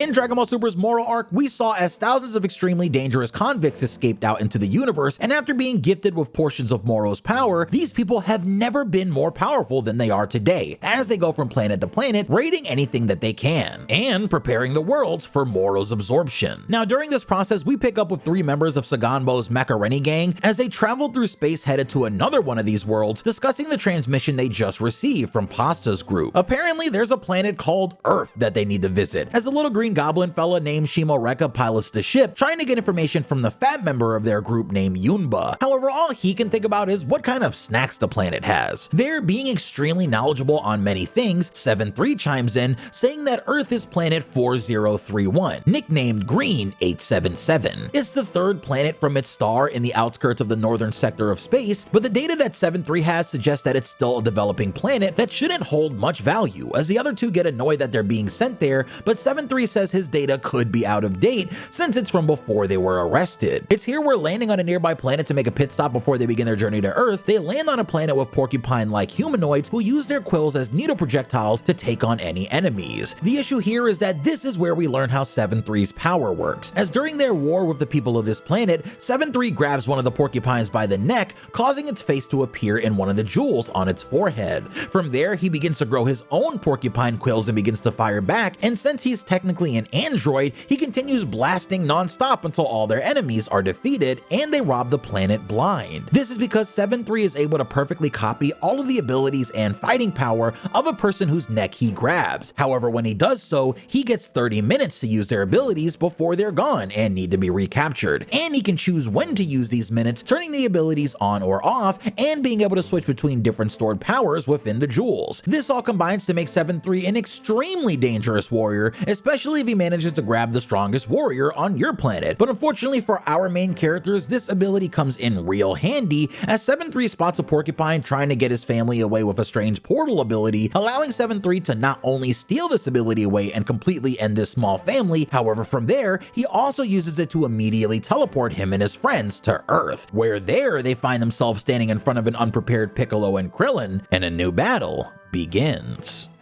In Dragon Ball Super's Moro arc, we saw as thousands of extremely dangerous convicts escaped out into the universe, and after being gifted with portions of Moro's power, these people have never been more powerful than they are today, as they go from planet to planet, raiding anything that they can, and preparing the worlds for Moro's absorption. Now, during this process, we pick up with 3 members of Saganbo's Macareni gang as they travel through space headed to another one of these worlds, discussing the transmission they just received from Pasta's group. Apparently, there's a planet called Earth that they need to visit, as a little green goblin fella named Shimorekka pilots the ship, trying to get information from the fat member of their group named Yunba. However, all he can think about is what kind of snacks the planet has. There, being extremely knowledgeable on many things, 7-3 chimes in, saying that Earth is planet 4031, nicknamed Green 877. It's the 3rd planet from its star in the outskirts of the northern sector of space, but the data that 7-3 has suggests that it's still a developing planet that shouldn't hold much value, as the other 2 get annoyed that they're being sent there, but 7-3 says his data could be out of date since it's from before they were arrested. It's here where, landing on a nearby planet to make a pit stop before they begin their journey to Earth, they land on a planet with porcupine-like humanoids who use their quills as needle projectiles to take on any enemies. The issue here is that this is where we learn how 7-3's power works, as during their war with the people of this planet, 7-3 grabs one of the porcupines by the neck, causing its face to appear in one of the jewels on its forehead. From there, he begins to grow his own porcupine quills and begins to fire back, and since he's technically an android, he continues blasting non-stop until all their enemies are defeated and they rob the planet blind. This is because 7-3 is able to perfectly copy all of the abilities and fighting power of a person whose neck he grabs. However, when he does so, he gets 30 minutes to use their abilities before they're gone and need to be recaptured. And he can choose when to use these minutes, turning the abilities on or off, and being able to switch between different stored powers within the jewels. This all combines to make 7-3 an extremely dangerous warrior, especially if he manages to grab the strongest warrior on your planet. But unfortunately for our main characters, this ability comes in real handy, as 7-3 spots a porcupine trying to get his family away with a strange portal ability, allowing 7-3 to not only steal this ability away and completely end this small family, however from there, he also uses it to immediately teleport him and his friends to Earth, where there they find themselves standing in front of an unprepared Piccolo and Krillin, and a new battle begins.